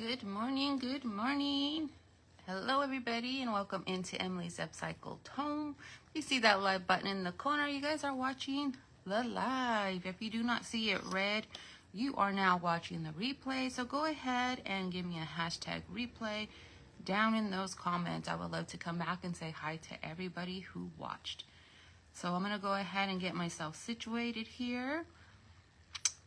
Good morning, good morning. Hello everybody and welcome into Emily's Upcycled Home. You see that live button in the corner. You guys are watching the live. If you do not see it red, you are now watching the replay. So go ahead and give me a hashtag replay down in those comments. I would love to come back and say hi to everybody who watched. So I'm going to go ahead and get myself situated here.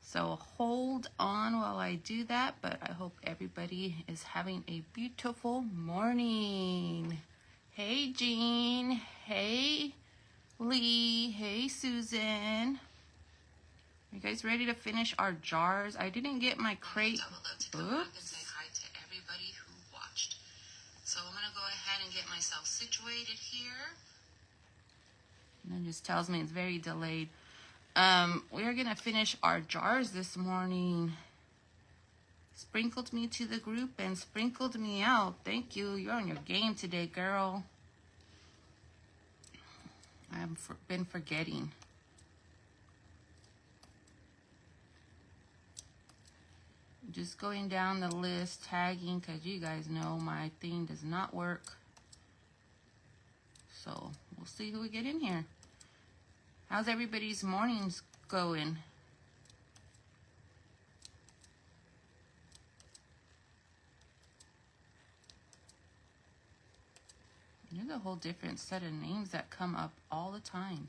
So hold on while I do that, but I hope everybody is having a beautiful morning. Hey Jean, hey Lee, hey Susan. Are you guys ready to finish our jars? I didn't get my crate. I would love to come back and say hi to everybody who watched. So I'm gonna go ahead and get myself situated here. And it just tells me it's very delayed. We are gonna finish our jars this morning. Sprinkled me to the group and sprinkled me out. Thank you. You're on your game today, girl. I've been forgetting. Just going down the list, tagging, because you guys know my thing does not work. So we'll see who we get in here. How's everybody's mornings going? There's a whole different set of names that come up all the time.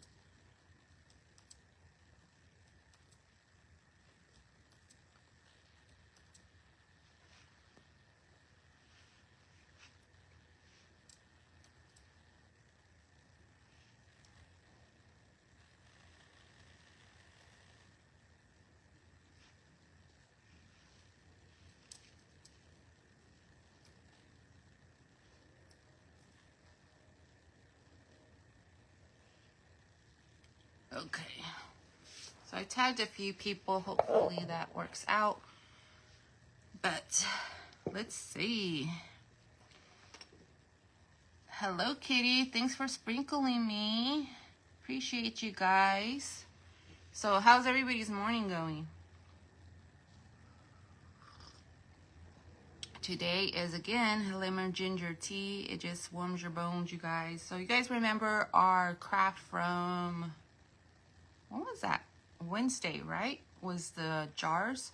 Okay, so I tagged a few people. Hopefully that works out. But let's see. Hello, Kitty. Thanks for sprinkling me. Appreciate you guys. So how's everybody's morning going? Today is, again, lemon ginger tea. It just warms your bones, you guys. So you guys remember our craft from... what was that? Wednesday, right? Was the jars.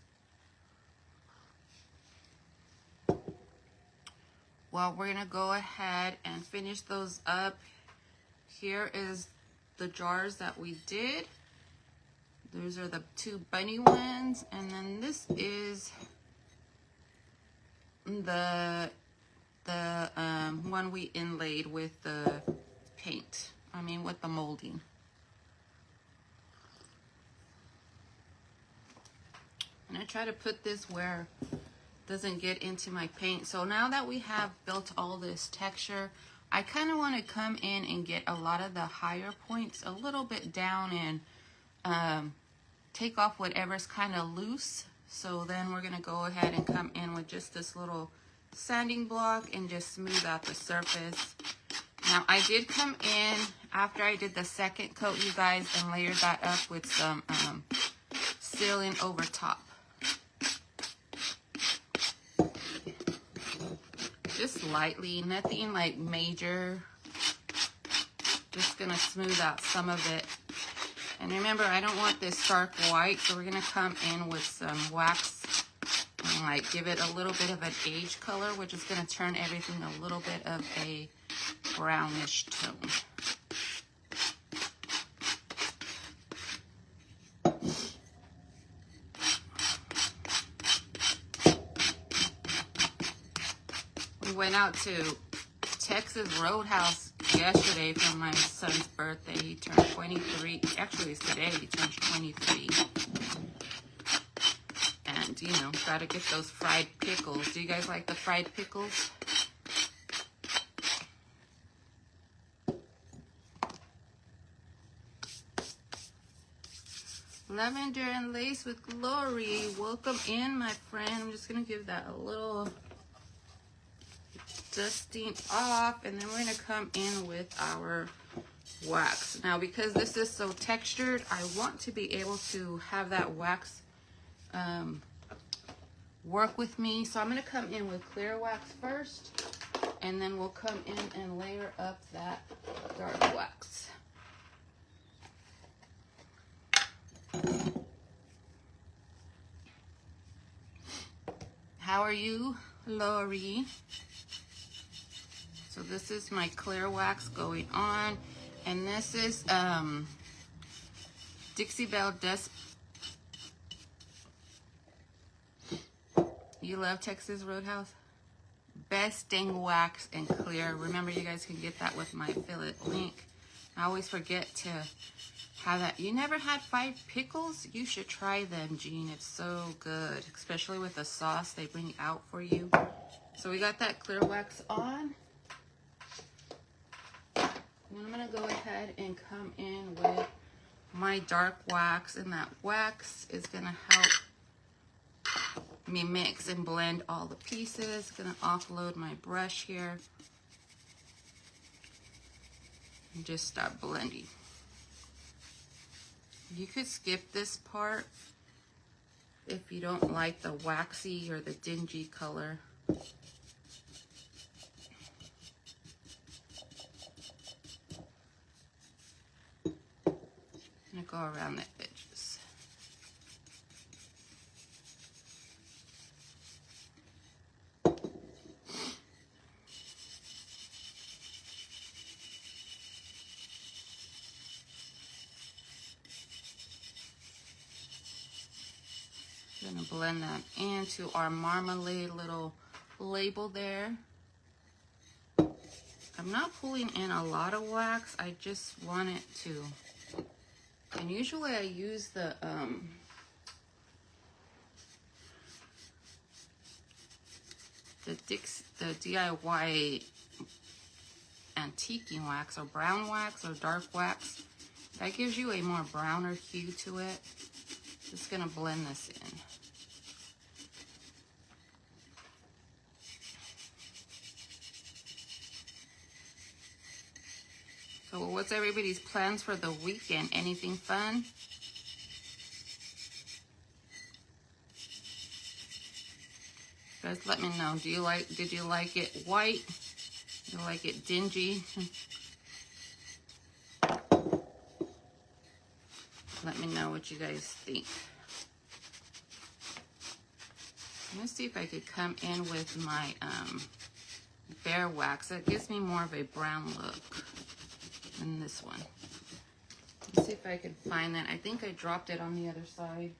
Well, we're gonna go ahead and finish those up. Here is the jars that we did. Those are the two bunny ones, and then this is the one we inlaid with the paint. I mean, with the molding. And I try to put this where it doesn't get into my paint. So now that we have built all this texture, I kind of want to come in and get a lot of the higher points a little bit down and take off whatever's kind of loose. So then we're going to go ahead and come in with just this little sanding block and just smooth out the surface. Now I did come in after I did the second coat, you guys, and layered that up with some sealing over top. Just lightly, nothing like major. Just gonna smooth out some of it. And remember, I don't want this stark white, so we're gonna come in with some wax and like give it a little bit of an age color, which is gonna turn everything a little bit of a brownish tone. We went out to Texas Roadhouse yesterday for my son's birthday. He turned 23. Actually, it's today. He turns 23. And, you know, gotta get those fried pickles. Do you guys like the fried pickles? Lavender and lace with glory. Welcome in, my friend. I'm just gonna give that a little dusting off, and then we're going to come in with our wax. Now, because this is so textured, I want to be able to have that wax work with me. So I'm going to come in with clear wax first, and then we'll come in and layer up that dark wax. How are you, Lori? So this is my clear wax going on, and this is Dixie Belle Dust. You love Texas Roadhouse? Best dang wax and clear. Remember, you guys can get that with my affiliate link. I always forget to have that. You never had 5 pickles? You should try them, Jean. It's so good, especially with the sauce they bring out for you. So we got that clear wax on. And I'm going to go ahead and come in with my dark wax, and that wax is going to help me mix and blend all the pieces. Going to offload my brush here and just start blending. You could skip this part if you don't like the waxy or the dingy color. I'm going to go around the edges. I'm going to blend that into our marmalade little label there. I'm not pulling in a lot of wax. I just want it to. And usually I use the DIY antiquing wax, or brown wax, or dark wax. That gives you a more browner hue to it. Just gonna blend this in. So what's everybody's plans for the weekend? Anything fun? Guys, let me know. Did you like it white? Do you like it dingy? Let me know what you guys think. Let me see if I could come in with my bare wax. That gives me more of a brown look than this one. Let's see if I can find that. I think I dropped it on the other side.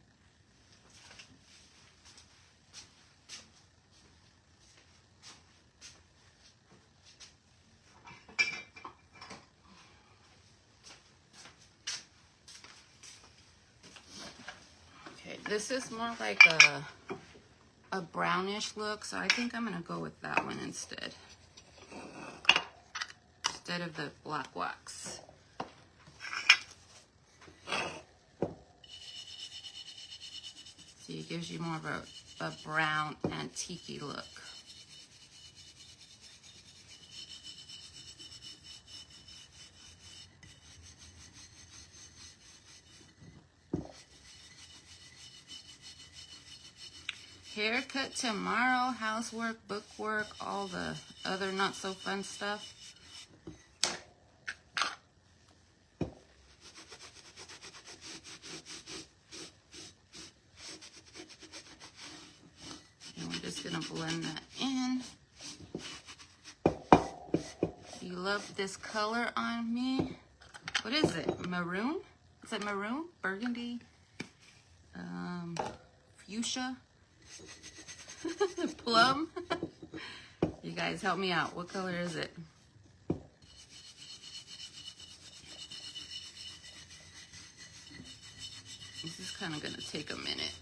Okay, this is more like a brownish look, so I think I'm gonna go with that one instead of the black wax. See, it gives you more of a brown antique-y look. Haircut tomorrow, housework, bookwork, all the other not so fun stuff. And we're just gonna blend that in. You love this color on me. What is it? Maroon? Is it maroon? Burgundy? Fuchsia? Plum? You guys help me out. What color is it? This is kind of going to take a minute.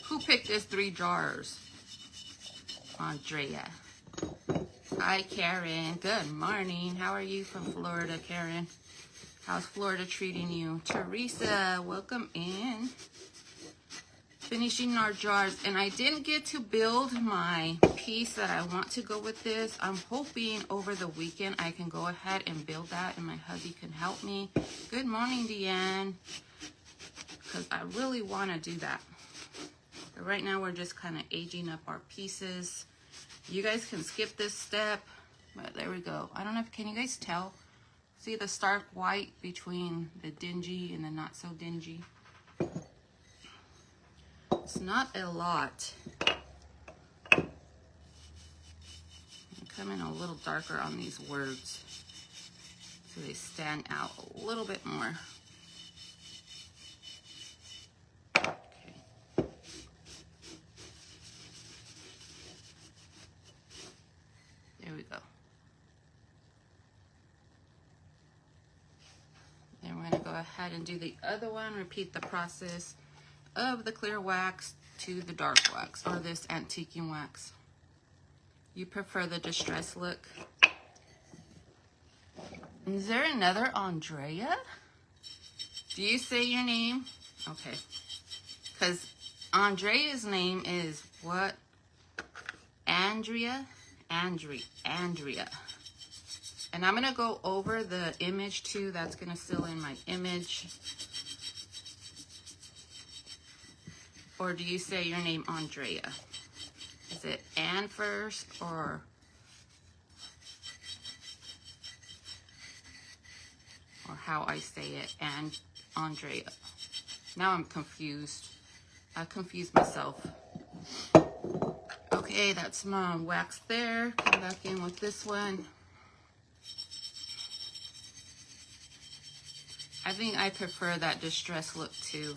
Who picked this 3 jars? Andrea. Hi, Karen. Good morning. How are you from Florida, Karen? How's Florida treating you? Teresa, welcome in. Finishing our jars. And I didn't get to build my piece that I want to go with this. I'm hoping over the weekend I can go ahead and build that and my hubby can help me. Good morning, Deanne. because I really want to do that. But right now we're just kind of aging up our pieces. You guys can skip this step, but there we go. I don't know if, can you guys tell? See the stark white between the dingy and the not so dingy? It's not a lot. I'm coming a little darker on these words so they stand out a little bit more. There we go. Then we're going to go ahead and do the other one. Repeat the process of the clear wax to the dark wax, or this antiquing wax. You prefer the distressed look? Is there another Andrea? Do you say your name? Okay. Because Andrea's name is what? Andrea. And I'm going to go over the image too. That's going to fill in my image. Or do you say your name Andrea? Is it Ann first or how I say it, and Andrea? Now I'm confused. I confused myself. Okay, that's my wax there. Come back in with this one. I think I prefer that distressed look too.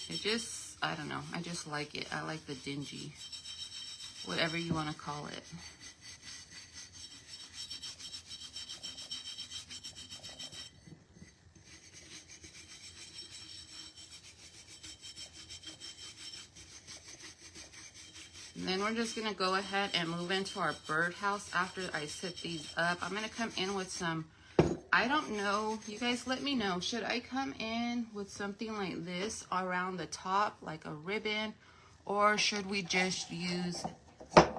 It just, I don't know, I just like it. I like the dingy, whatever you want to call it. And then we're just going to go ahead and move into our birdhouse after I set these up. I'm going to come in with some, I don't know, you guys let me know. Should I come in with something like this around the top, like a ribbon? Or should we just use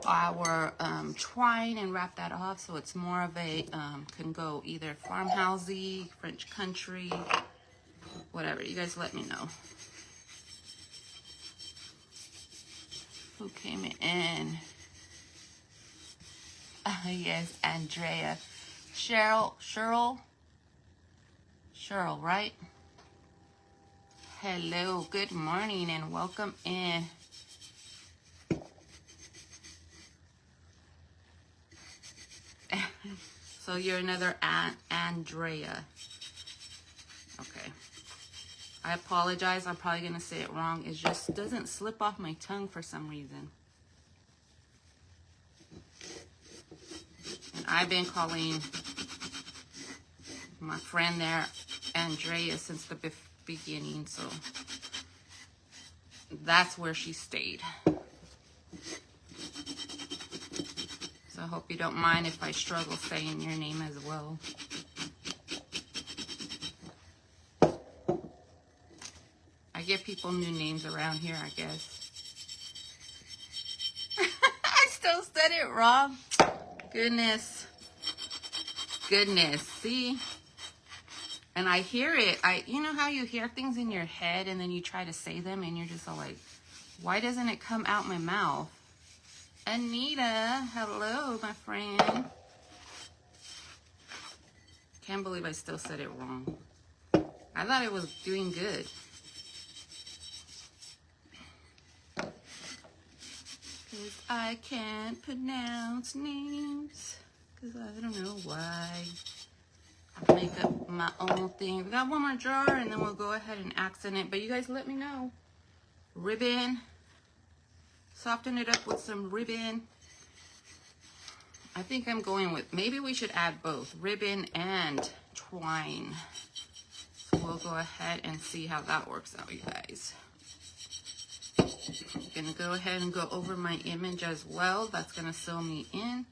our twine and wrap that off so it's more of a, can go either farmhousey, French country, whatever. You guys let me know. Who came in? Oh, yes, Andrea. Cheryl, right? Hello, good morning, and welcome in. So you're another Andrea. Okay. I apologize. I'm probably going to say it wrong. It just doesn't slip off my tongue for some reason. And I've been calling my friend there Andrea since the beginning, so that's where she stayed. So I hope you don't mind if I struggle saying your name as well. I give people new names around here, I guess. I still said it wrong. Goodness. See? And I hear it. You know how you hear things in your head and then you try to say them and you're just all like, why doesn't it come out my mouth? Anita, hello, my friend. Can't believe I still said it wrong. I thought it was doing good. Because I can't pronounce names. Because I don't know why. I make up my own thing. We got one more jar and then we'll go ahead and accent it. But you guys let me know. Ribbon. Soften it up with some ribbon. I think I'm going with, maybe we should add both ribbon and twine. So we'll go ahead and see how that works out, you guys. I'm gonna go ahead and go over my image as well. That's gonna sew me in.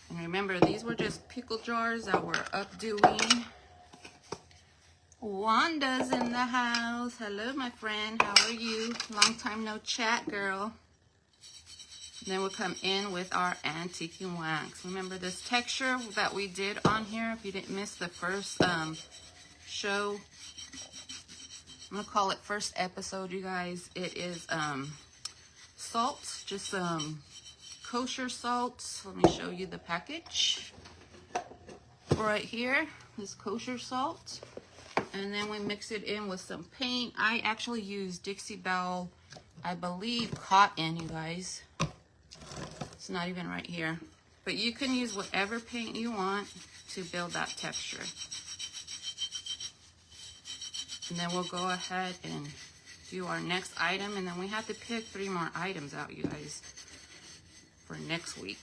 And remember, these were just pickle jars that we're updoing. Wanda's in the house. Hello, my friend. How are you? Long time no chat, girl. And then we'll come in with our antiquing wax. Remember this texture that we did on here? If you didn't miss the first show. I'm gonna call it first episode, you guys. It is salt, just some kosher salt. Let me show you the package. Right here is kosher salt. And then we mix it in with some paint. I actually use Dixie Belle, I believe cotton, you guys. It's not even right here. But you can use whatever paint you want to build that texture. And then we'll go ahead and do our next item. And then we have to pick 3 more items out, you guys, for next week.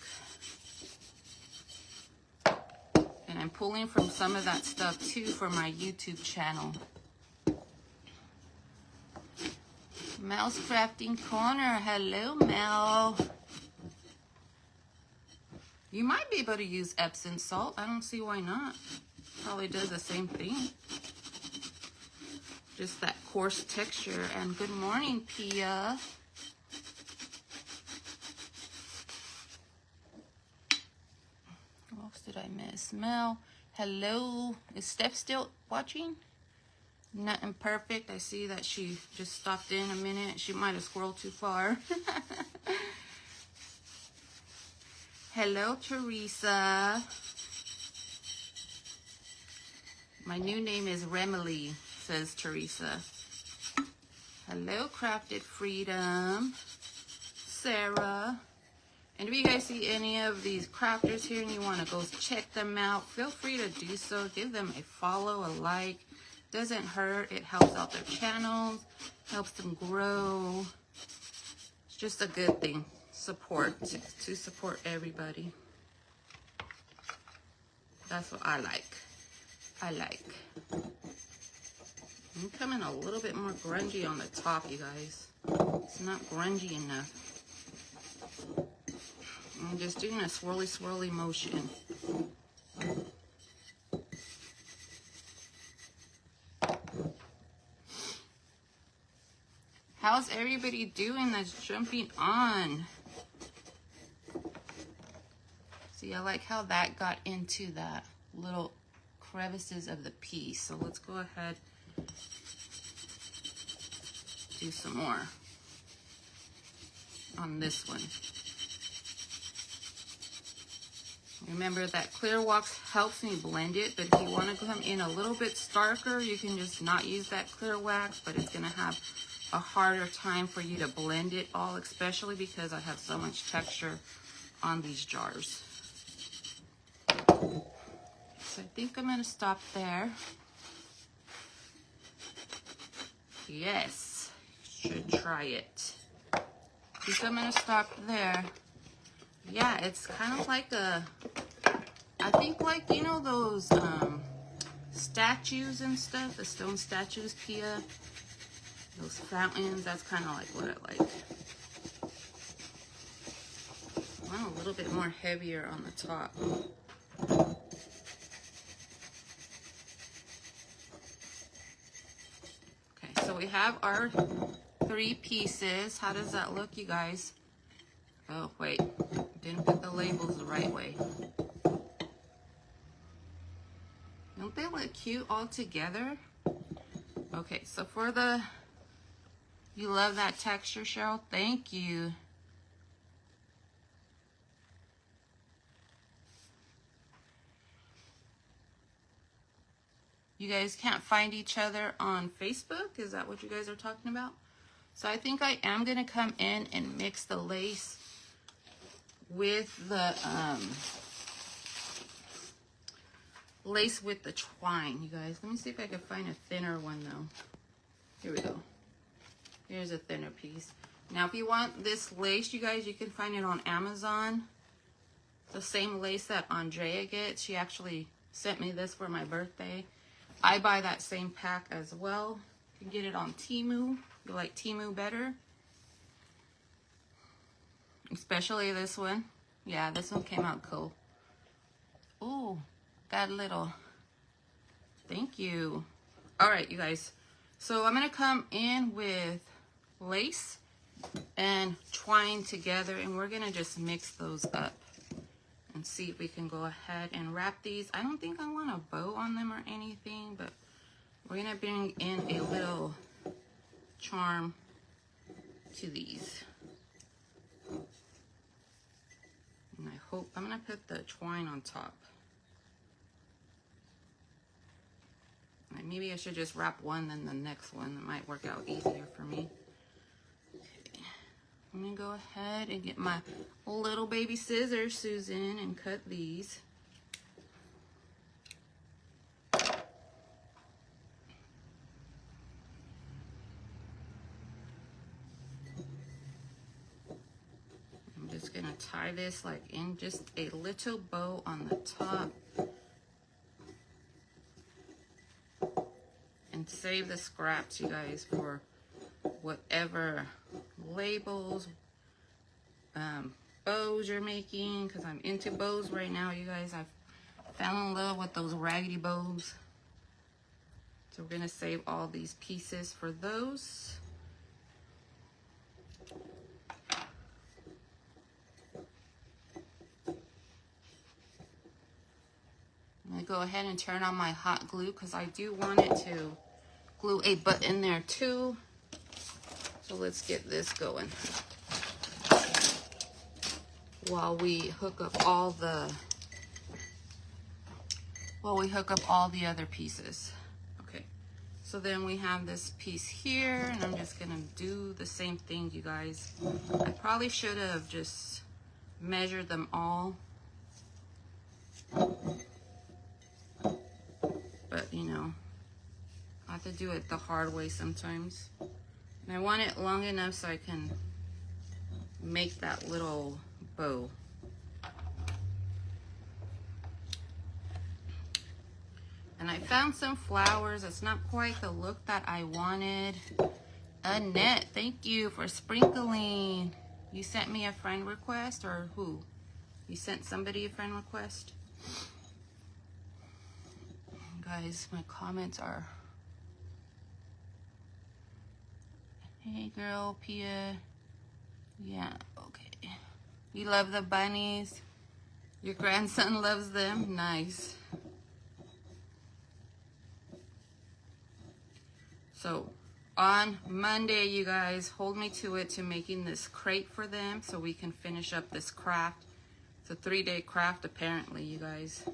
And I'm pulling from some of that stuff too for my YouTube channel. Mel's Crafting Corner. Hello, Mel. You might be able to use Epsom salt. I don't see why not. Probably does the same thing. Just that coarse texture. And good morning, Pia. What else did I miss? Mel, hello. Is Steph still watching? Nothing perfect. I see that she just stopped in a minute. She might have scrolled too far. Hello, Teresa. My new name is Remily, says Teresa. Hello, Crafted Freedom. Sarah. And if you guys see any of these crafters here and you want to go check them out, feel free to do so. Give them a follow, a like. Doesn't hurt. It helps out their channels, helps them grow. It's just a good thing. Support, to support everybody. That's what I like. I'm coming a little bit more grungy on the top, you guys. It's not grungy enough. I'm just doing a swirly motion. How's everybody doing that's jumping on? See, I like how that got into that little crevices of the piece. So let's go ahead, do some more on this one. Remember that clear wax helps me blend it, but if you want to come in a little bit starker, you can just not use that clear wax, but it's going to have a harder time for you to blend it all, especially because I have so much texture on these jars. So I think I'm going to stop there. Yes, should try it. I think I'm going to stop there. Yeah, it's kind of like a, I think like, you know those statues and stuff, the stone statues, Pia? Those fountains, that's kind of like what I like. I want a little bit more heavier on the top. Okay, so we have our 3 pieces. How does that look, you guys? Oh, wait. Didn't put the labels the right way. Don't they look cute all together? Okay, so for the... You love that texture, Cheryl? Thank you. You guys can't find each other on Facebook? Is that what you guys are talking about? So I think I am going to come in and mix the lace with the lace with the twine, you guys. Let me see if I can find a thinner one though. Here we go. Here's a thinner piece. Now if you want this lace, you guys, you can find it on Amazon. The same lace that Andrea gets. She actually sent me this for my birthday. I buy that same pack as well. You can get it on Temu. You like Temu better? Especially this one. Yeah, this one came out cool. Ooh, got a little. Thank you. All right, you guys. So I'm going to come in with lace and twine together, and we're going to just mix those up and see if we can go ahead and wrap these. I don't think I want a bow on them or anything, but we're gonna bring in a little charm to these. And I hope, I'm gonna put the twine on top. Maybe I should just wrap one then the next one. That might work out easier for me. Okay. I'm gonna go ahead and get my little baby scissors, Susan, and cut these. I'm just gonna tie this like in just a little bow on the top. And save the scraps, you guys, for whatever labels, bows you're making, because I'm into bows right now, you guys. I've fell in love with those raggedy bows. So we're gonna save all these pieces for those. I'm gonna go ahead and turn on my hot glue because I do want it to glue a button there too. So let's get this going while we hook up all the other pieces. Okay, so then we have this piece here, and I'm just gonna do the same thing, you guys. I probably should have just measured them all, but you know, I have to do it the hard way sometimes. And I want it long enough so I can make that little bow. And I found some flowers. It's not quite the look that I wanted. Annette, thank you for sprinkling. You sent me a friend request, or who? You sent somebody a friend request? Guys, my comments are... Hey girl, Pia. Yeah, okay. You love the bunnies? Your grandson loves them? Nice. So on Monday, you guys, hold me to it, to making this crate for them so we can finish up this craft. It's a 3-day craft apparently, you guys.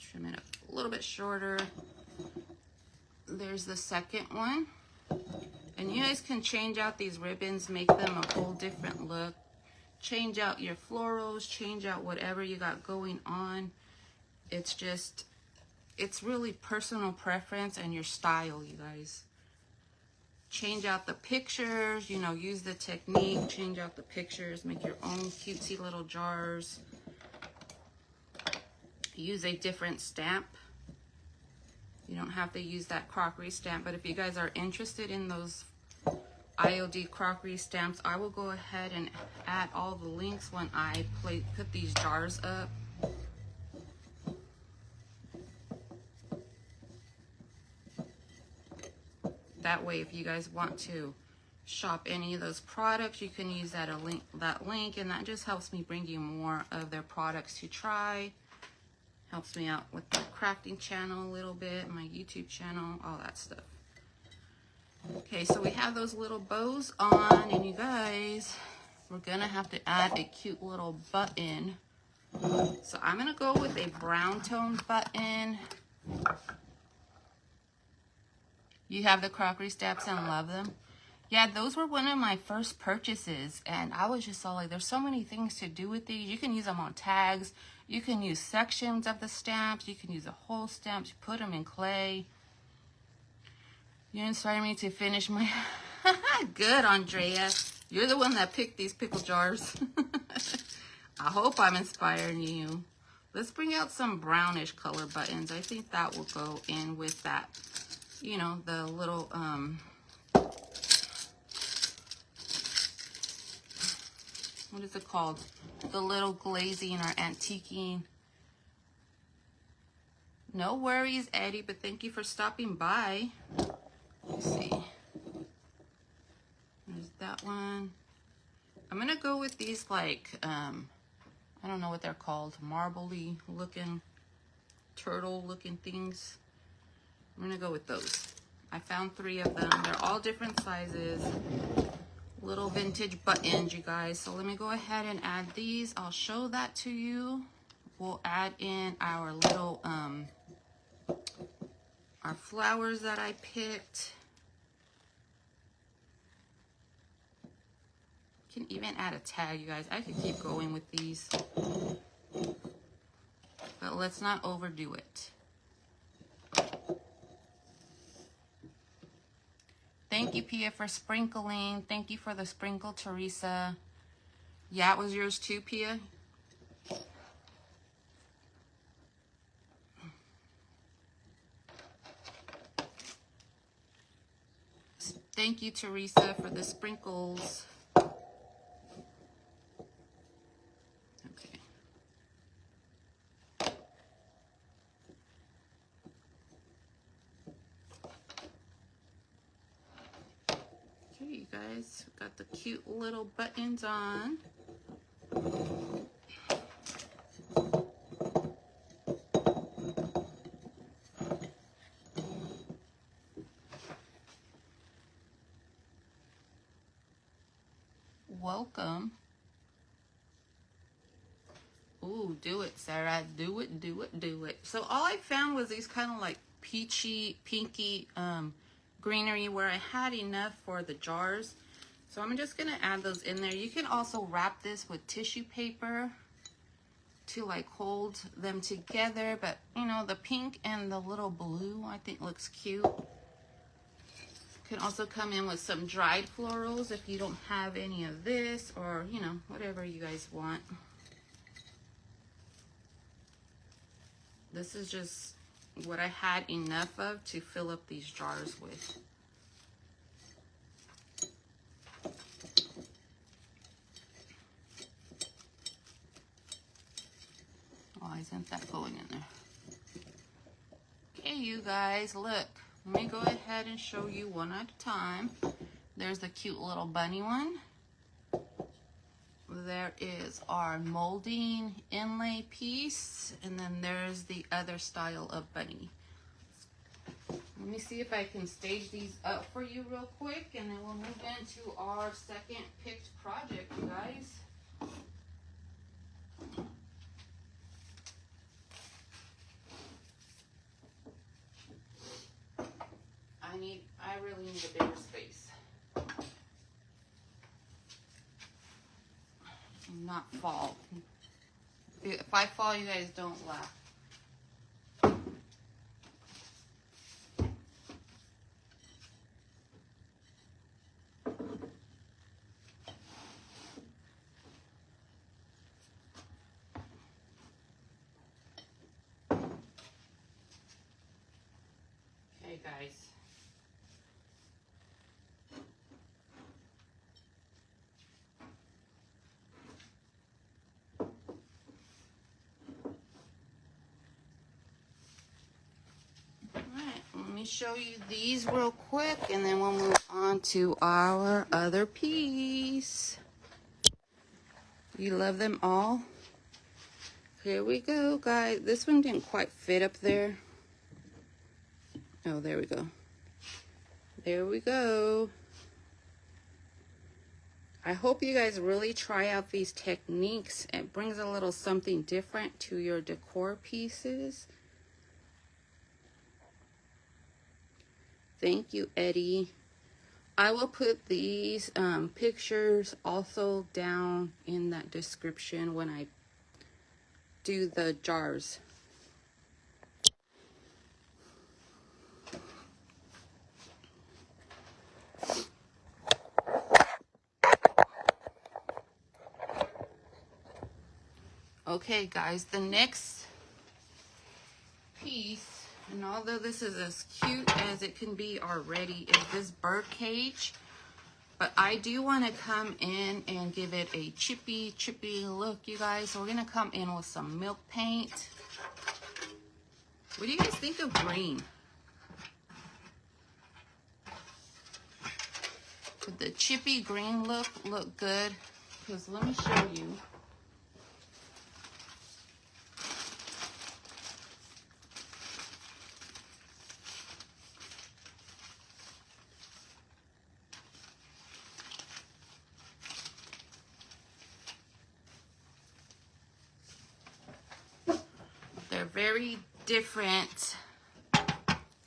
Trim it up a little bit shorter. There's the second one. And you guys can change out these ribbons, make them a whole different look. Change out your florals, change out whatever you got going on. It's just, it's really personal preference and your style, you guys. Change out the pictures, you know, use the technique, change out the pictures, make your own cutesy little jars. Use a different stamp. You don't have to use that crockery stamp, but if you guys are interested in those IOD crockery stamps, I will go ahead and add all the links when I put these jars up. That way, if you guys want to shop any of those products, you can use that link, and that just helps me bring you more of their products to try. Helps me out with the crafting channel a little bit, my YouTube channel, all that stuff. Okay, so we have those little bows on, and you guys, we're gonna have to add a cute little button. So I'm gonna go with a brown tone button. You have the crockery stamps and love them? Yeah, those were one of my first purchases, and I was just all like, there's so many things to do with these. You can use them on tags. You can use sections of the stamps. You can use the whole stamps. You put them in clay. You inspired me to finish my... Good, Andrea. You're the one that picked these pickle jars. I hope I'm inspiring you. Let's bring out some brownish color buttons. I think that will go in with that, you know, the little... what is it called? The little glazing or antiquing. No worries, Eddie, but thank you for stopping by. Let's see. There's that one. I'm gonna go with these like, I don't know what they're called, marbly looking, turtle looking things. I'm gonna go with those. I found 3 of them. They're all different sizes. Little vintage buttons, you guys. So let me go ahead and add these. I'll show that to you. We'll add in our little, our flowers that I picked. Can even add a tag, you guys. I could keep going with these, but let's not overdo it. Thank you, Pia, for sprinkling. Thank you for the sprinkle, Teresa. Yeah, it was yours too, Pia. Thank you, Teresa, for the sprinkles. Okay. Okay, you guys, got the cute little buttons on. Welcome. Ooh, do it, Sarah. Do it, do it, do it. So all I found was these kind of like peachy, pinky greenery where I had enough for the jars. So I'm just going to add those in there. You can also wrap this with tissue paper to like hold them together. But, you know, the pink and the little blue I think looks cute. Can also come in with some dried florals if you don't have any of this, or, you know, whatever you guys want. This is just what I had enough of to fill up these jars with. Why isn't that going in there? Okay, you guys, look. Let me go ahead and show you one at a time. There's the cute little bunny one. There is our molding inlay piece, and then there's the other style of bunny. Let me see if I can stage these up for you real quick, and then we'll move into our second picked project, you guys. I really need a bigger space. Not fall. If I fall, you guys don't laugh. Okay, guys. Let me show you these real quick, and then we'll move on to our other piece. You love them all? Here we go, guys. This one didn't quite fit up there. Oh, there we go. There we go. I hope you guys really try out these techniques. It brings a little something different to your decor pieces. Thank you, Eddie. I will put these pictures also down in that description when I do the jars. Okay, guys, the next piece, and although this is as cute as it can be already, is this bird cage. But I do want to come in and give it a chippy look, you guys. So we're going to come in with some milk paint. What do you guys think of green? Would the chippy green look good? because let me show you. They're very different.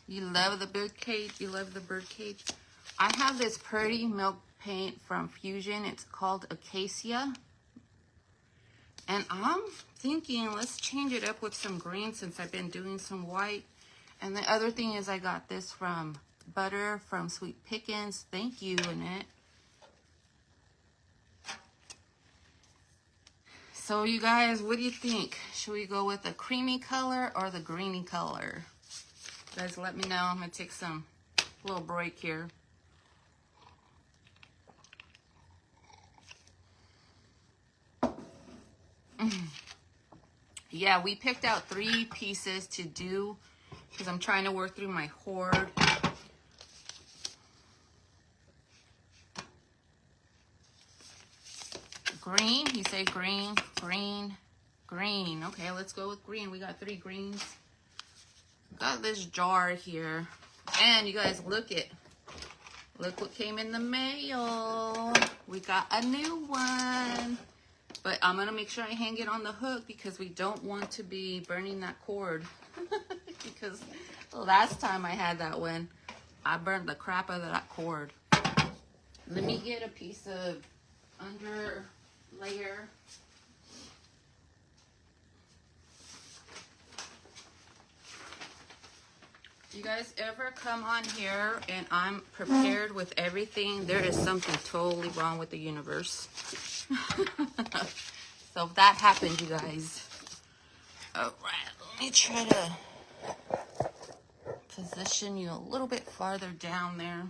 You love the bird cage. You love the bird cage. I have this pretty milk paint from Fusion. It's called Acacia. And I'm thinking, let's change it up with some green since I've been doing some white. And the other thing is I got this from Butter from Sweet Pickins. Thank you, Annette. So you guys, what do you think? Should we go with the creamy color or the greeny color? You guys, let me know. I'm going to take some little break here. Yeah, we picked out 3 pieces to do because I'm trying to work through my hoard. Green, you say green, green, green. Okay, let's go with green. We got 3 greens. Got this jar here. And you guys, look what came in the mail. We got a new one. But I'm going to make sure I hang it on the hook because we don't want to be burning that cord. Because last time I had that one, I burned the crap out of that cord. Let me get a piece of under layer. You guys ever come on here and I'm prepared with everything? There is something totally wrong with the universe. So if that happened, you guys. All right, let me try to position you a little bit farther down there.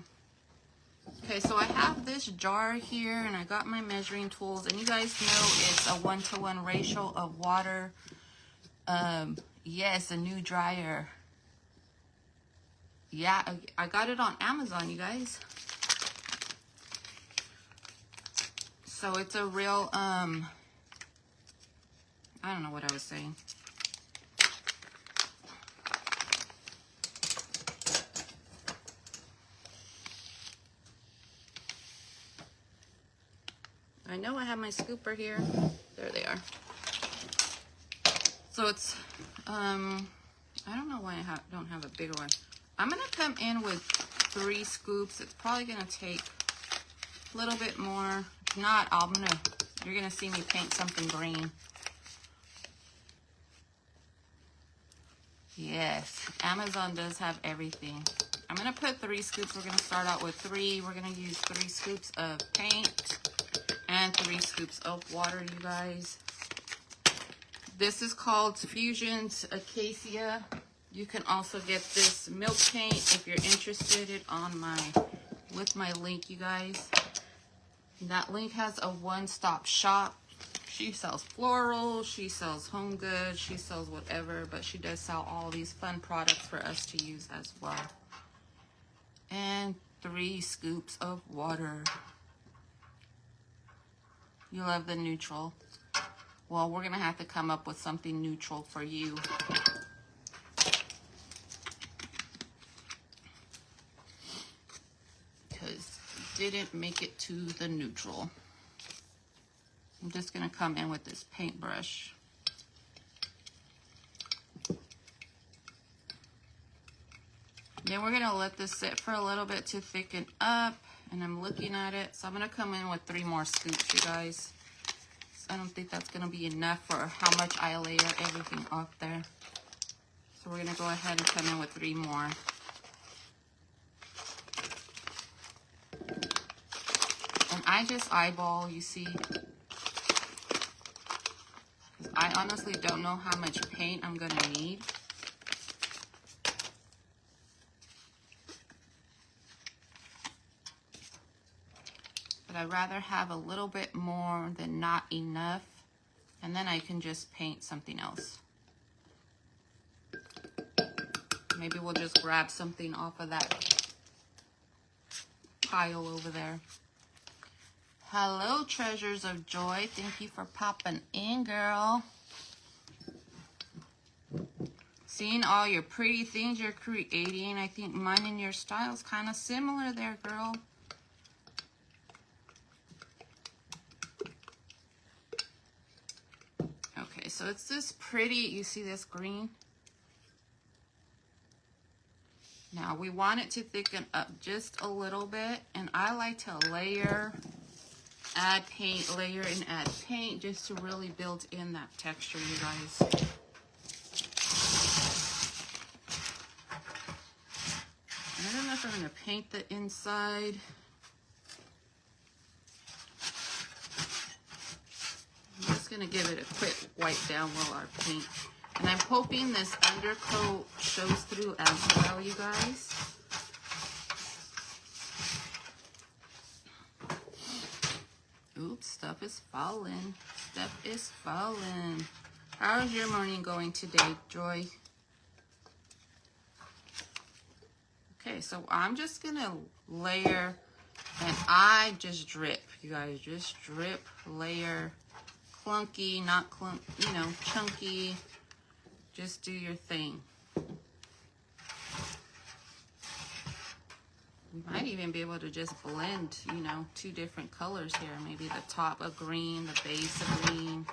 Okay, so I have this jar here and I got my measuring tools, and you guys know it's a 1-to-1 ratio of water. Yes, a new dryer. Yeah, I got it on Amazon, you guys. So it's a real, I don't know what I was saying. I know I have my scooper here. There they are. So it's, I don't know why I don't have a bigger one. I'm going to come in with 3 scoops. It's probably going to take a little bit more. If not, you're going to see me paint something green. Yes, Amazon does have everything. I'm going to put 3 scoops. We're going to start out with 3. We're going to use 3 scoops of paint and 3 scoops of water, you guys. This is called Fusion's Acacia. You can also get this milk paint if you're interested with my link, you guys. That link has a one-stop shop. She sells florals, she sells home goods, she sells whatever, but she does sell all these fun products for us to use as well. And 3 scoops of water. You love the neutral. Well, we're gonna have to come up with something neutral for you. Because it didn't make it to the neutral. I'm just gonna come in with this paintbrush. Then we're gonna let this sit for a little bit to thicken up, and I'm looking at it. So I'm gonna come in with 3 more scoops, you guys. I don't think that's gonna be enough for how much I layer everything up there. So we're gonna go ahead and come in with 3 more. And I just eyeball, you see. I honestly don't know how much paint I'm gonna need. But I'd rather have a little bit more than not enough, and then I can just paint something else. Maybe we'll just grab something off of that pile over there. Hello, treasures of joy. Thank you for popping in, girl. Seeing all your pretty things you're creating. I think mine and your style is kind of similar there, girl. Okay, so it's this pretty, you see this green? Now we want it to thicken up just a little bit, and I like to layer, add paint, layer and add paint just to really build in that texture, you guys. I don't know if I'm going to paint the inside. I'm just going to give it a quick wipe down while I paint. And I'm hoping this undercoat shows through as well, you guys. Oops, stuff is falling. Stuff is falling. How's your morning going today, Joy? Okay, so I'm just going to layer, and I just drip, you guys. Just drip, layer, clunky, not clunk, you know, chunky. Just do your thing. You might even be able to just blend, you know, two different colors here. Maybe the top of green, the base of green.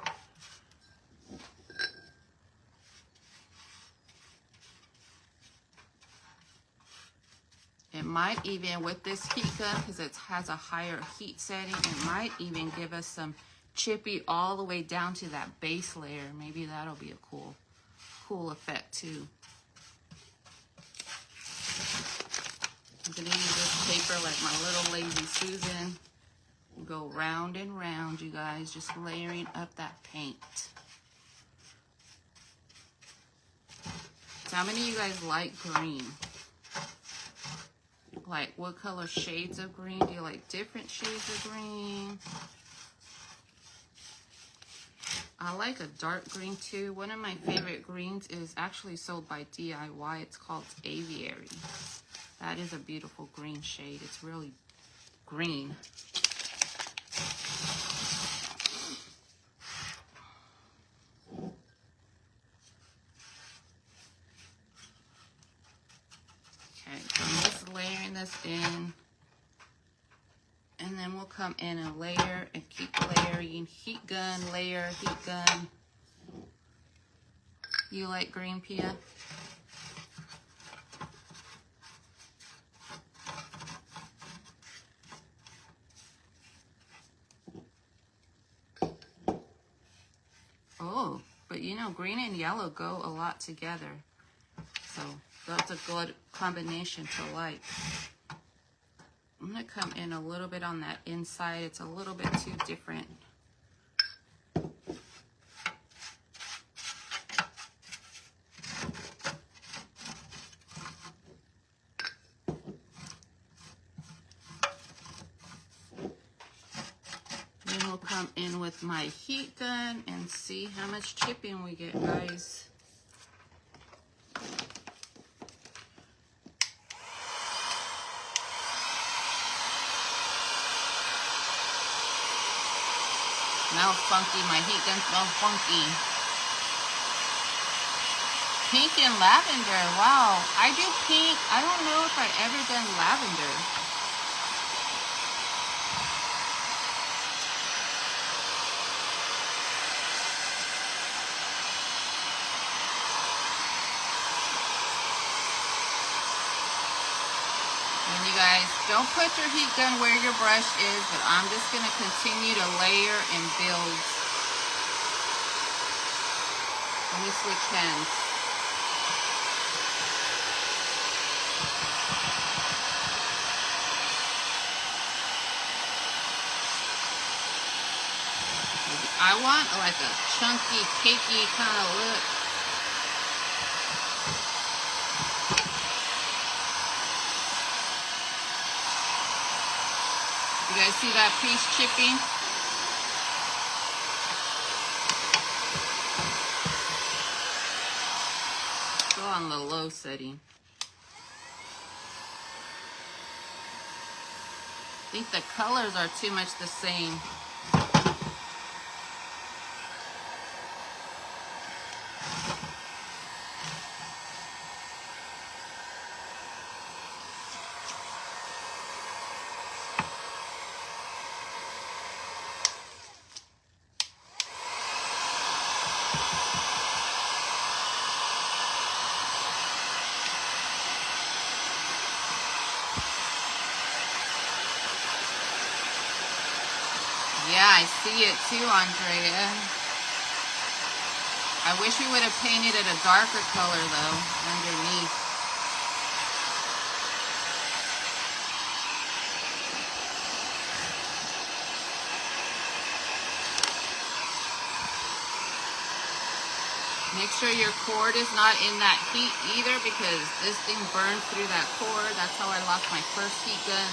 It might even, with this heat gun, because it has a higher heat setting, it might even give us some chippy all the way down to that base layer. Maybe that'll be a cool effect too. I'm gonna use this paper like my little lazy Susan. Go round and round, you guys, just layering up that paint. So how many of you guys like green? Like what color shades of green? Do you like different shades of green? I like a dark green too. One of my favorite greens is actually sold by DIY. It's called Aviary. That is a beautiful green shade. It's really green. Okay, so I'm just layering this in. And then we'll come in and layer and keep layering. Heat gun, layer, heat gun. You like green, Pia? Oh, but you know, green and yellow go a lot together. So that's a good combination to like. I'm going to come in a little bit on that inside. It's a little bit too different. Then we'll come in with my heat gun and see how much chipping we get, guys. Smells funky. My heat gun smells funky. Pink and lavender. Wow. I do pink. I don't know if I've ever done lavender. And you guys, don't put your heat gun where your brush is, but I'm just going to continue to layer and build. Let me switch hands. I want like a chunky, cakey kind of look. You guys see that piece chipping? Go on the low setting. I think the colors are too much the same. Yeah, I see it too, Andrea. I wish we would have painted it a darker color though, underneath. Make sure your cord is not in that heat either, because this thing burns through that cord. That's how I lost my first heat gun.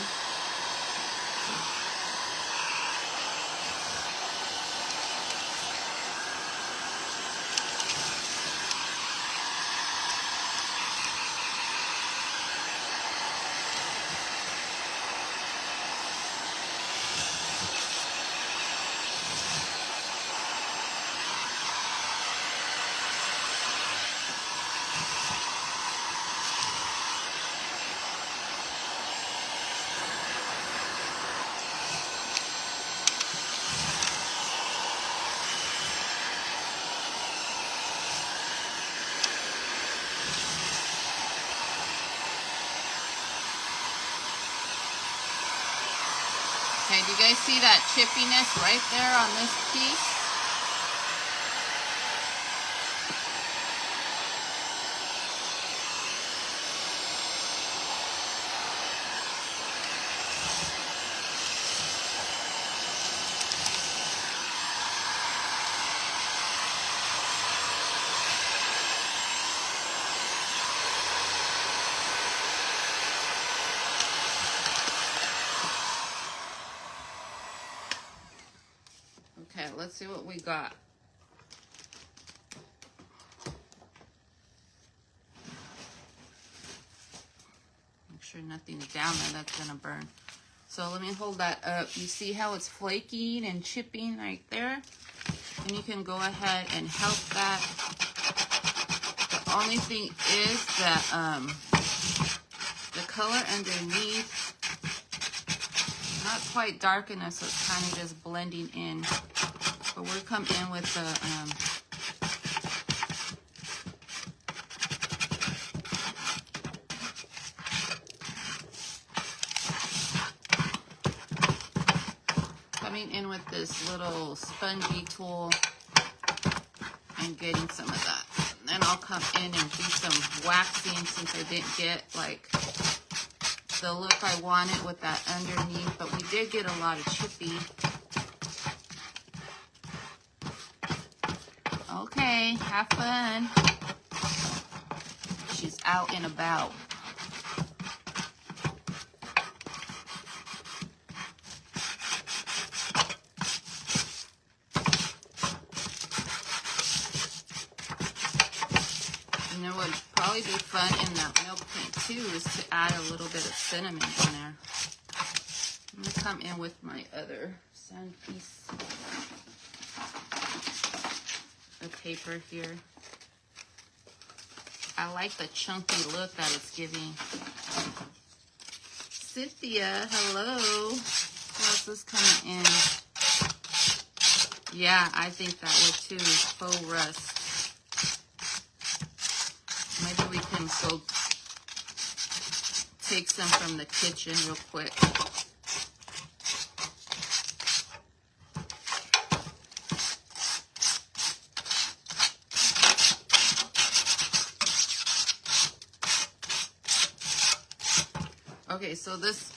Okay, do you guys see that chippiness right there on this piece? Okay, let's see what we got. Make sure nothing's down there that's gonna burn. So let me hold that up. You see how it's flaking and chipping right there? And you can go ahead and help that. The only thing is that the color underneath, not quite dark enough, so it's kind of just blending in. But we'll come in with the coming in with this little spongy tool and getting some of that. And then I'll come in and do some waxing, since I didn't get like the look I wanted with that underneath, but we did get a lot of chippy. Okay, have fun. She's out and about. You know what would probably be fun in that milk paint too is to add a little bit of cinnamon in there. I'm going to come in with my other sand piece of paper here. I like the chunky look that it's giving. Cynthia, hello. What else is coming in? Yeah, I think that would too. Faux rust. Maybe we can go take some from the kitchen real quick. Okay, so this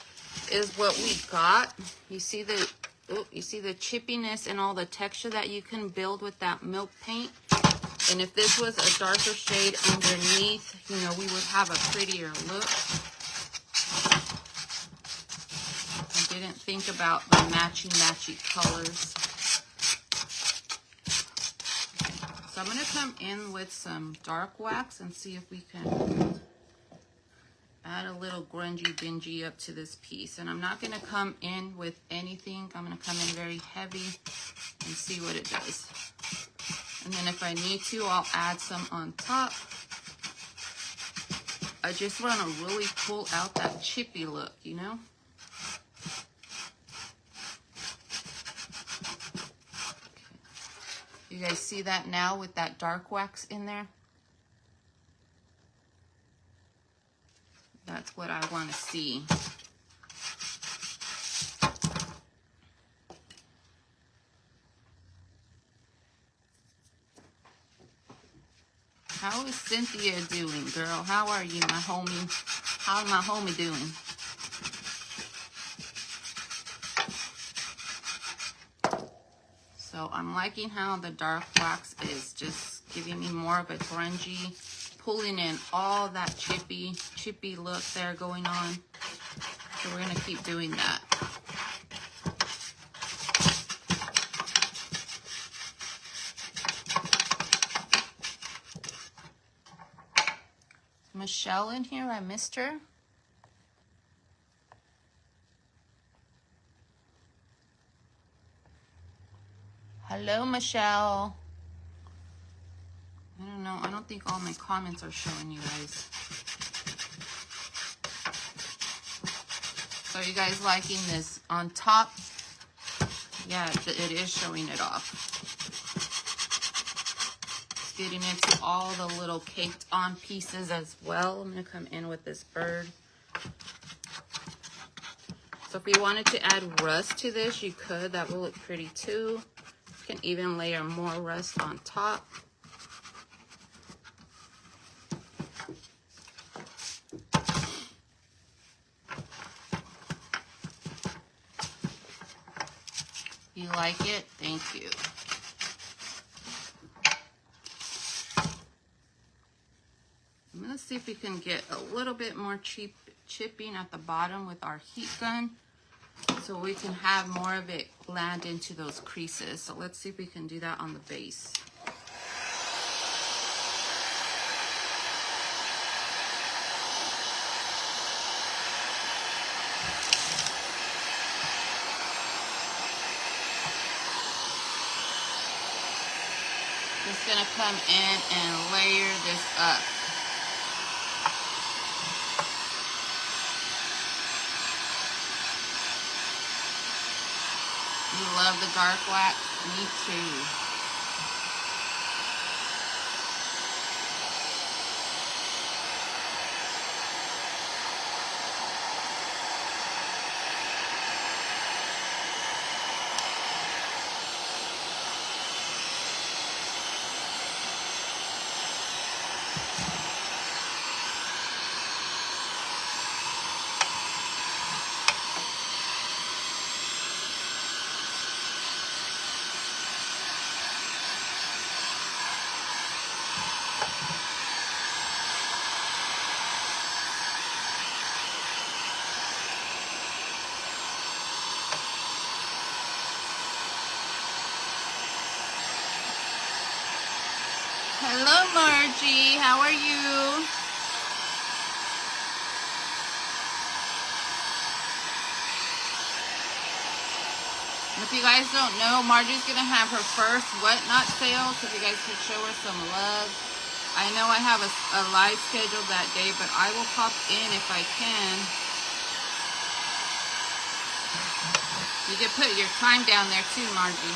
is what we got. You see the chippiness and all the texture that you can build with that milk paint. And if this was a darker shade underneath, you know, we would have a prettier look. I didn't think about the matchy colors. So I'm going to come in with some dark wax and see if we can add a little grungy dingy up to this piece. And I'm not gonna come in with anything. I'm gonna come in very heavy and see what it does. And then if I need to, I'll add some on top. I just want to really pull out that chippy look, you know? You guys see that now with that dark wax in there? That's what I want to see. How is Cynthia doing, girl? How are you, my homie? How's my homie doing? So I'm liking how the dark wax is just giving me more of a grungy, pulling in all that chippy look there going on. So we're gonna keep doing that. Michelle in here, I missed her. Hello, Michelle. I don't know, I don't think all my comments are showing you guys. So are you guys liking this on top? Yeah, it is showing it off. Getting into all the little caked on pieces as well. I'm gonna come in with this bird. So if you wanted to add rust to this, you could. That will look pretty too. You can even layer more rust on top. You like it? Thank you. I'm gonna see if we can get a little bit more chipping at the bottom with our heat gun so we can have more of it land into those creases. So let's see if we can do that on the base. Just gonna come in and layer this up. You love the dark wax? Me too. Hello, Margie. How are you? If you guys don't know, Margie's going to have her first whatnot sale, so if you guys could show her some love. I know I have a live scheduled that day, but I will pop in if I can. You can put your time down there too, Margie.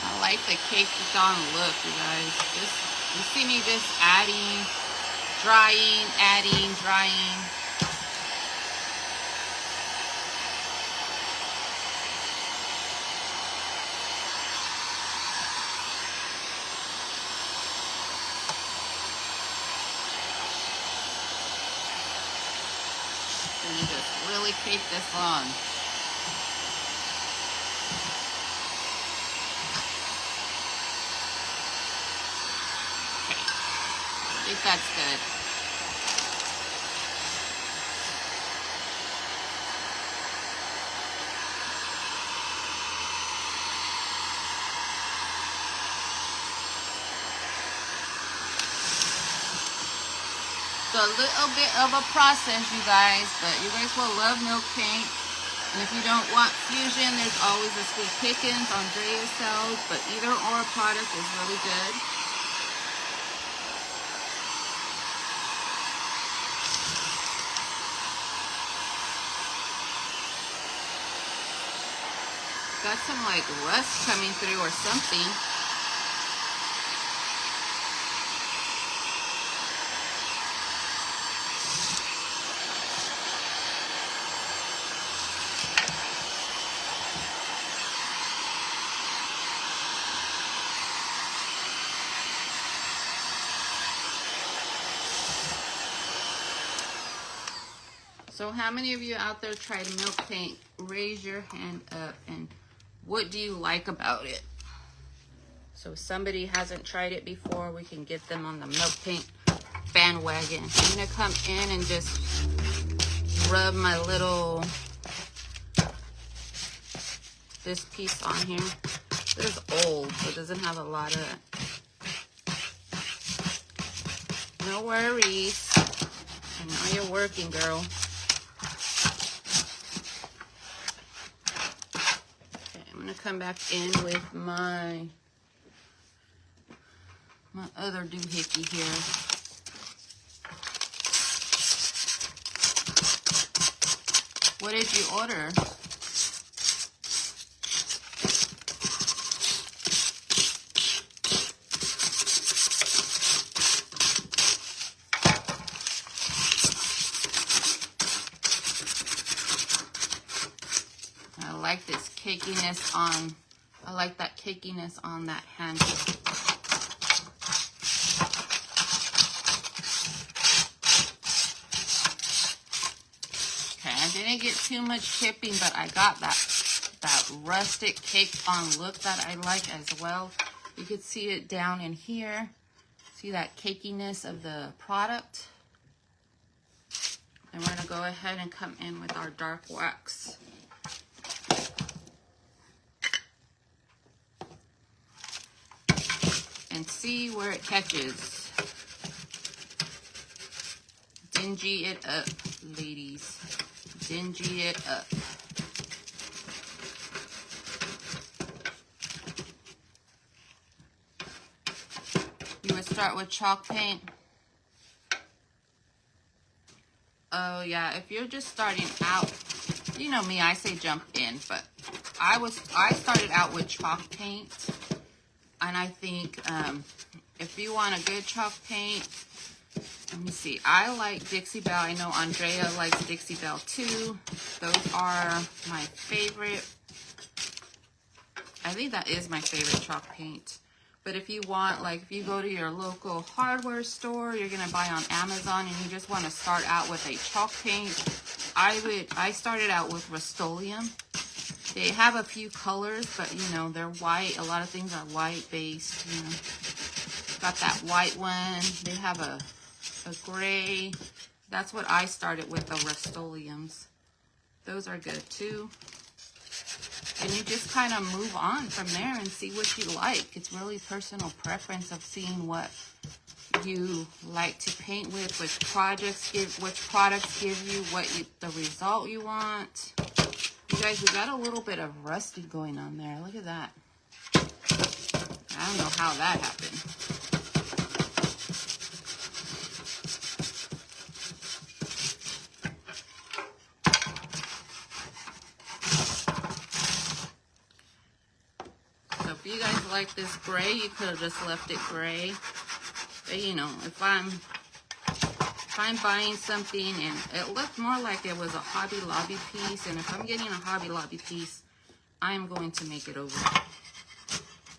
I like the caked on look, you guys. You see me just adding, drying, adding, drying. And you just really cake this on. Okay, I think that's good. So a little bit of a process, you guys, but you guys will love milk paint. And if you don't want fusion, there's always a Sweet Pickens Andrea sells, but either or product is really good. Got some like rust coming through or something. So how many of you out there tried milk paint? Raise your hand up, and what do you like about it? So if somebody hasn't tried it before, we can get them on the milk paint bandwagon. I'm gonna come in and just rub my little, this piece on here. This is old, so it doesn't have a lot of, no worries. I know you're working, girl. I'm gonna come back in with my other doohickey here. What did you order? I like this cakiness on, I like that cakiness on that handle. Okay, I didn't get too much chipping, but I got that rustic cake on look that I like as well. You could see it down in here. See that cakiness of the product? And we're gonna go ahead and come in with our dark wax. And see where it catches. Dingy it up, ladies. Dingy it up. You would start with chalk paint. Oh yeah, if you're just starting out, you know me, I say jump in, but I started out with chalk paint. And I think if you want a good chalk paint, let me see. I like Dixie Belle. I know Andrea likes Dixie Belle too. Those are my favorite. I think that is my favorite chalk paint. But if you want, like if you go to your local hardware store, you're going to buy on Amazon and you just want to start out with a chalk paint, I started out with Rust-Oleum. They have a few colors, but you know, they're white. A lot of things are white based, you know. Got that white one. They have a gray. That's what I started with, the Rust-Oleums. Those are good too. And you just kind of move on from there and see what you like. It's really personal preference of seeing what you like to paint with, which products give you the result you want. You guys, we got a little bit of rusty going on there. Look at that. I don't know how that happened. So if you guys like this gray, you could have just left it gray. But you know, if I'm buying something and it looked more like it was a Hobby Lobby piece, and if I'm getting a Hobby Lobby piece, I am going to make it over,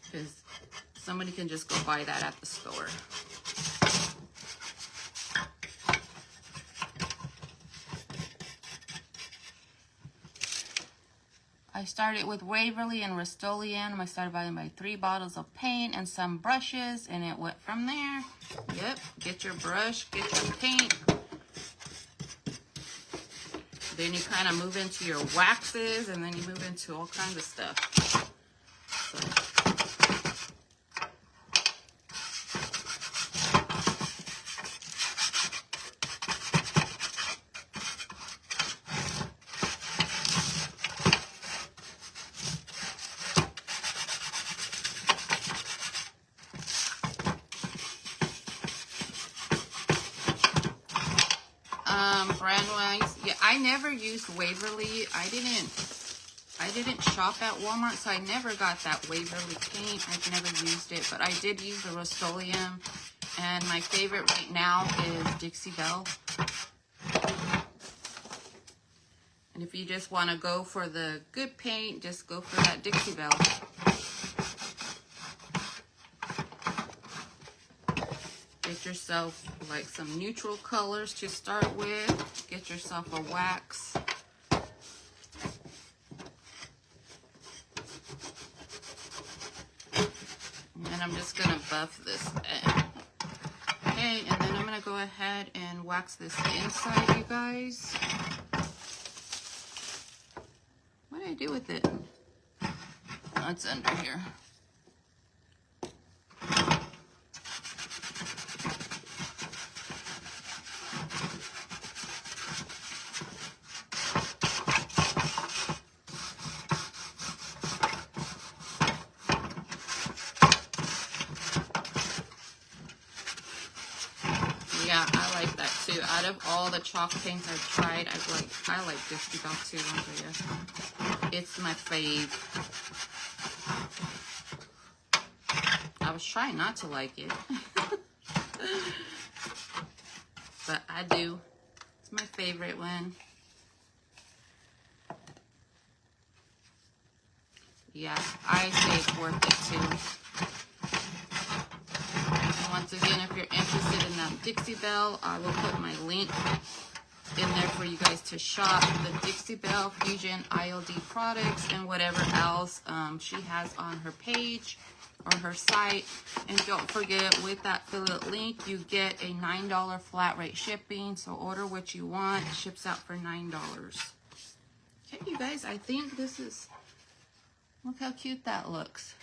because somebody can just go buy that at the store. I started with Waverly and Rust-Oleum. I started buying my 3 bottles of paint and some brushes, and it went from there. Yep, get your brush, get your paint. Then you kind of move into your waxes, and then you move into all kinds of stuff. So. never used Waverly. I didn't shop at Walmart, so I never got that Waverly paint. I've never used it, but I did use the Rust-Oleum, and my favorite right now is Dixie Belle. And if you just want to go for the good paint, just go for that Dixie Belle. Get yourself like some neutral colors to start with. Get yourself a wax. And I'm just gonna buff this in. Okay, and then I'm gonna go ahead and wax this inside, you guys. What did I do with it? Oh, it's under here. Yeah, I like that too. Out of all the chalk paints I've tried, I like Dixie Belle too. It's my fave. I was trying not to like it, but I do. It's my favorite one. Yeah, I say it's worth it too. Once again, if you're interested in that Dixie Belle, I will put my link in there for you guys to shop the Dixie Belle Fusion ILD products and whatever else she has on her page or her site. And don't forget, with that affiliate link, you get a $9 flat rate shipping. So order what you want. It ships out for $9. Okay, you guys, I think this is, look how cute that looks.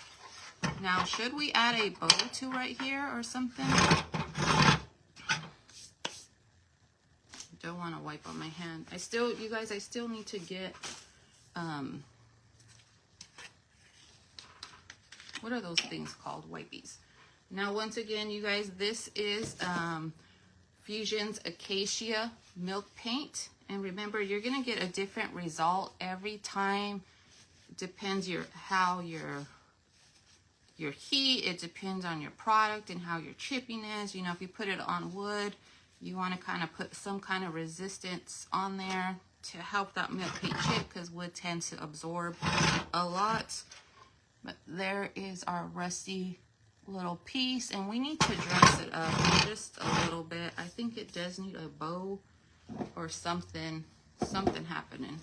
Now, should we add a bow to right here or something? Don't want to wipe on my hand. You guys, I still need to get, what are those things called? Wipies. Now, once again, you guys, this is Fusion's Acacia Milk Paint. And remember, you're going to get a different result every time. Depends how your heat, it depends on your product and how your chipping is. You know, if you put it on wood, you want to kind of put some kind of resistance on there to help that milk paint chip, because wood tends to absorb a lot. But there is our rusty little piece, and we need to dress it up just a little bit. I think it does need a bow or something happening.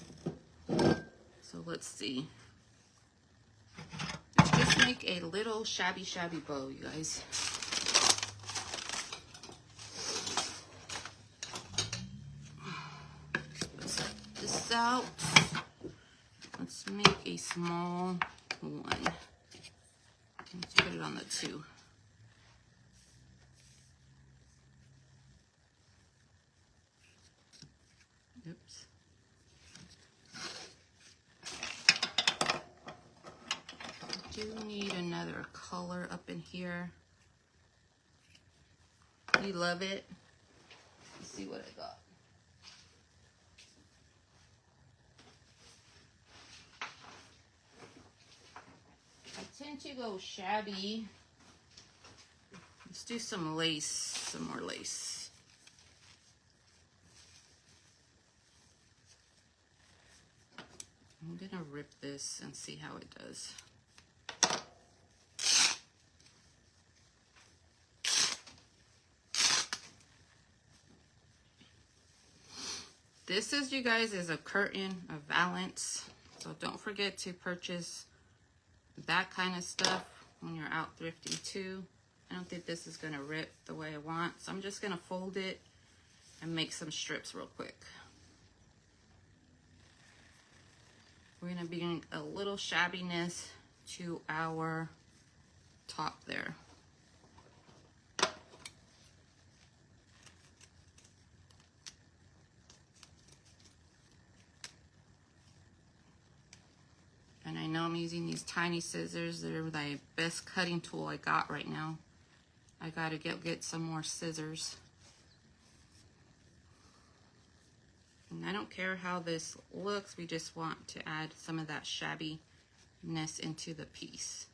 So let's see. Let's just make a little shabby bow, you guys. Let's set this out. Let's make a small one. Let's put it on the 2. Oops. I do need another color up in here. You love it. Let's see what I got. I tend to go shabby. Let's do some lace, some more lace. I'm gonna rip this and see how it does. This is, you guys, is a curtain, a valance. So don't forget to purchase that kind of stuff when you're out thrifting too. I don't think this is gonna rip the way I want. So I'm just gonna fold it and make some strips real quick. We're gonna bring a little shabbiness to our top there. And I know I'm using these tiny scissors. They're the best cutting tool I got right now. I gotta get some more scissors. And I don't care how this looks, we just want to add some of that shabbiness into the piece.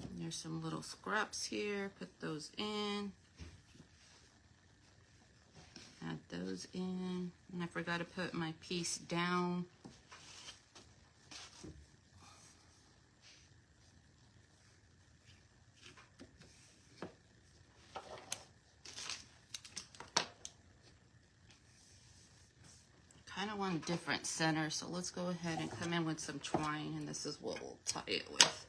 And there's some little scraps here, put those in. Add those in. And I forgot to put my piece down. Kind of want a different center, so let's go ahead and come in with some twine, and this is what we'll tie it with.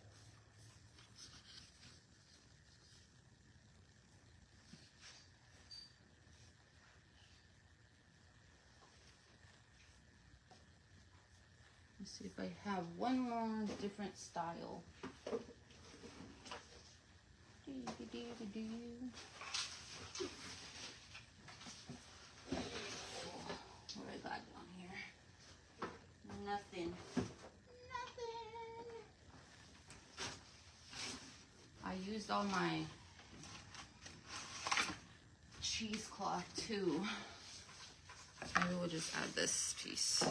Let's see if I have one more different style. What I got down here? Nothing. I used all my cheesecloth too. Maybe we'll just add this piece.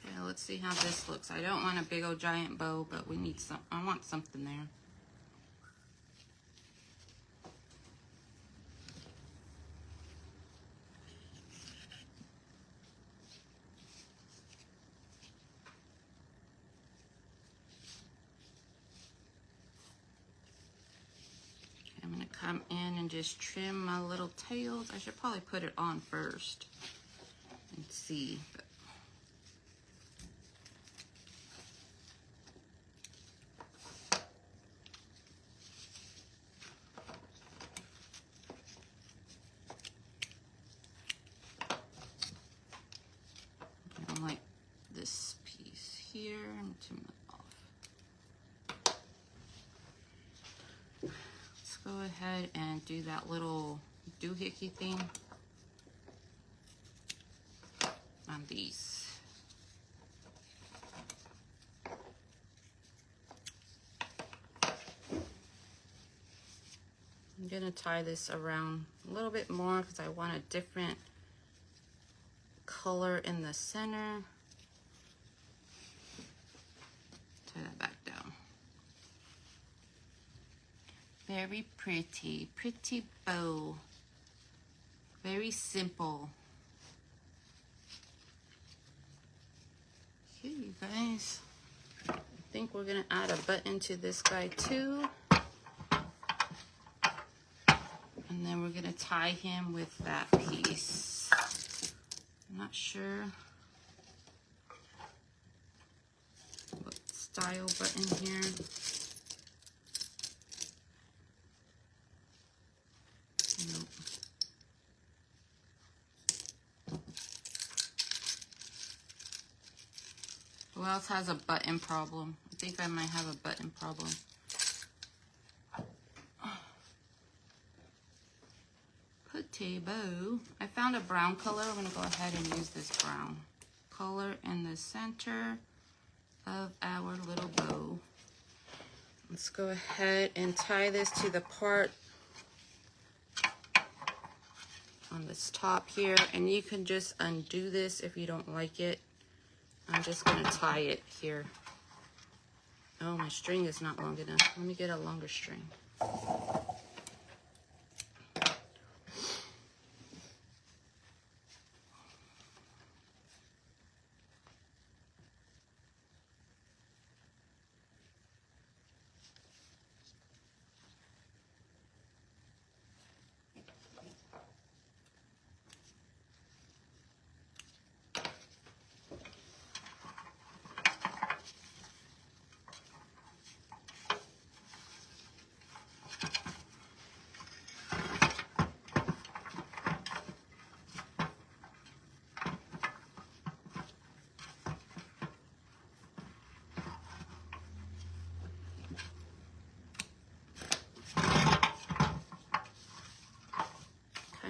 Okay, let's see how this looks. I don't want a big old giant bow, but we need some. I want something there. I'm going to come in and just trim my little tails. I should probably put it on first and see. But I don't like this piece here. I'm trim it off. Go ahead and do that little doohickey thing on these. I'm gonna tie this around a little bit more because I want a different color in the center. Tie that back down. Very pretty, pretty bow. Very simple. Okay, you guys. I think we're gonna add a button to this guy too. And then we're gonna tie him with that piece. I'm not sure what style button here. Who else has a button problem? I think I might have a button problem. Pretty bow. I found a brown color. I'm gonna go ahead and use this brown color in the center of our little bow. Let's go ahead and tie this to the part on this top here, and you can just undo this if you don't like it. I'm just gonna tie it here. Oh, my string is not long enough. Let me get a longer string.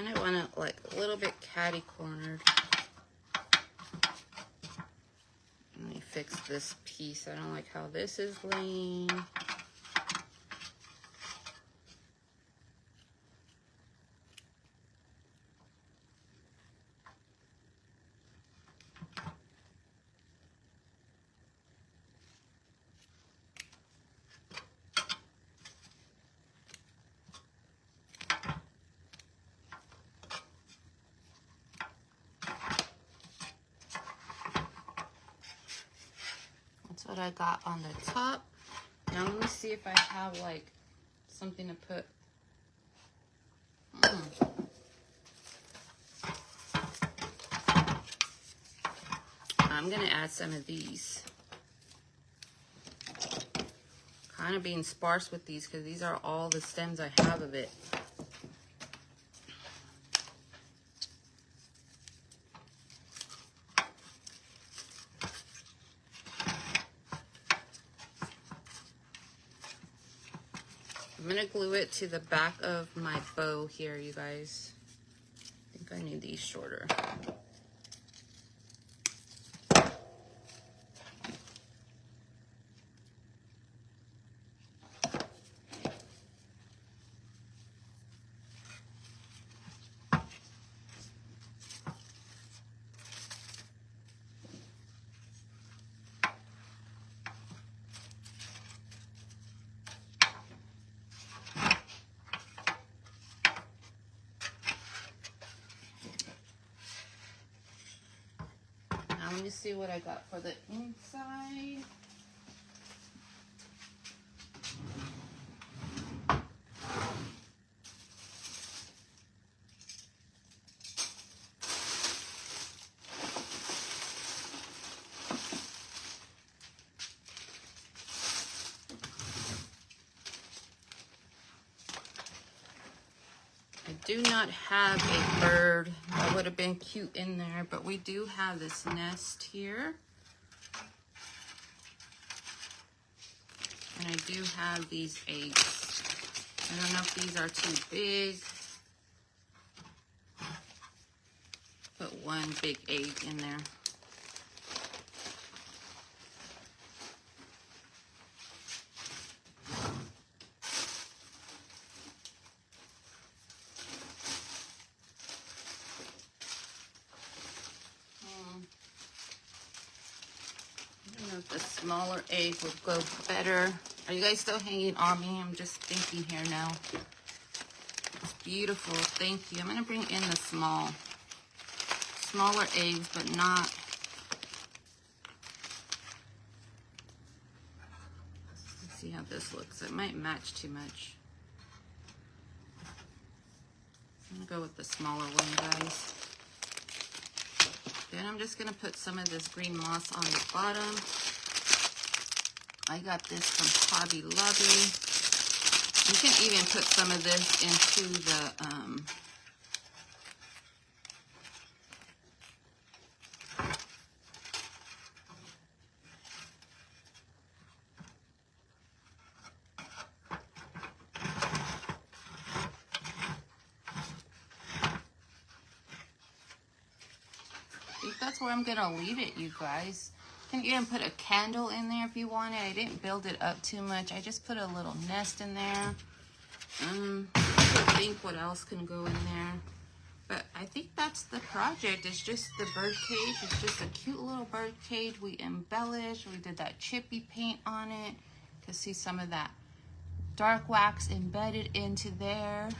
I want it like a little bit catty cornered. this piece. I don't like how this is laying. That's what I got on the top. Now let me see if I have like something to put. I'm gonna add some of these. Kind of being sparse with these because these are all the stems I have of it. I'm gonna glue it to the back of my bow here, you guys. I think I need these shorter. Let me see what I got for the inside. I do not have a bird. That would have been cute in there, but we do have this nest here. And I do have these eggs. I don't know if these are too big. Put one big egg in there. The smaller egg would go better. Are you guys still hanging on me? I'm just thinking here now. It's beautiful. Thank you. I'm going to bring in the smaller eggs, but not. Let's see how this looks. It might match too much. I'm going to go with the smaller one, guys. Then I'm just going to put some of this green moss on the bottom. I got this from Hobby Lobby. You can even put some of this into the I think that's where I'm gonna leave it, you guys. You can even put a candle in there if you want it. I didn't build it up too much. I just put a little nest in there. I think what else can go in there. But I think that's the project. It's just the bird cage. It's just a cute little bird cage. We embellished. We did that chippy paint on it. You can see some of that dark wax embedded into there.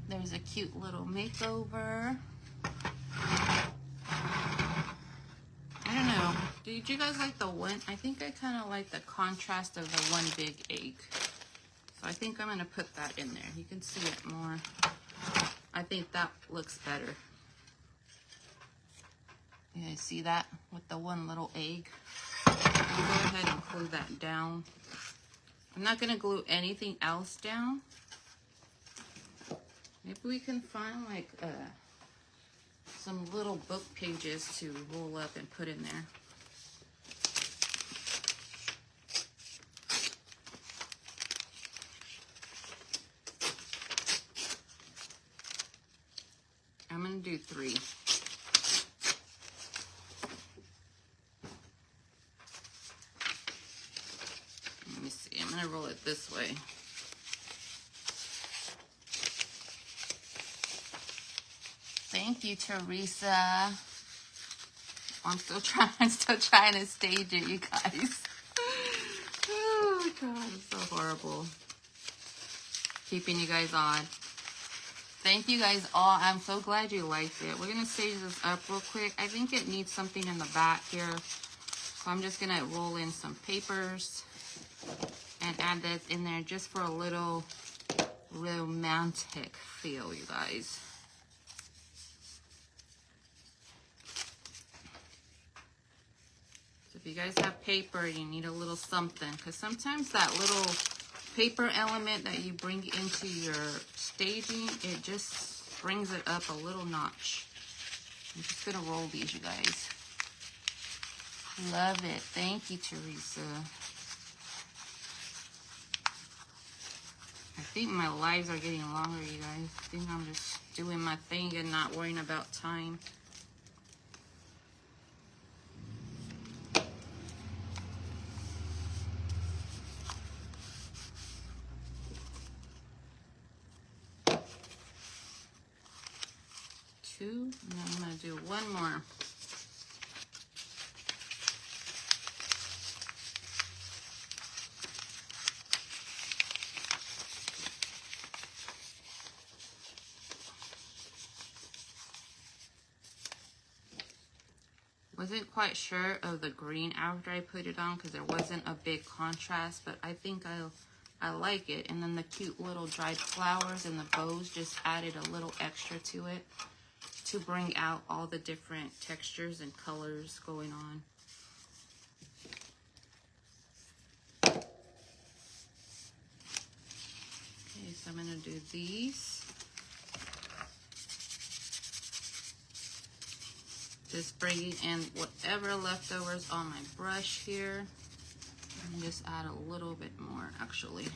There's a cute little makeover. I don't know. Did you guys like the one? I think I kind of like the contrast of the one big egg. So I think I'm going to put that in there. You can see it more. I think that looks better. You guys see that with the one little egg? I'll go ahead and glue that down. I'm not going to glue anything else down. Maybe we can find like some little book pages to roll up and put in there. I'm going to do 3. I'm gonna roll it this way. Thank you, Teresa. I'm still trying to stage it, you guys. Oh my God, it's so horrible. Keeping you guys on. Thank you guys all. I'm so glad you liked it. We're gonna stage this up real quick. I think it needs something in the back here. So I'm just gonna roll in some papers and add that in there just for a little romantic feel, you guys. So if you guys have paper, you need a little something, because sometimes that little paper element that you bring into your staging, it just brings it up a little notch. I'm just gonna roll these, you guys. Love it. Thank you, Teresa. I think my lives are getting longer, you guys. I think I'm just doing my thing and not worrying about time. Two, and then I'm gonna do one more. Wasn't quite sure of the green after I put it on because there wasn't a big contrast, but I think I like it. And then the cute little dried flowers and the bows just added a little extra to it to bring out all the different textures and colors going on. Okay, so I'm gonna do these. Just bringing in whatever leftovers on my brush here. And just add a little bit more, actually.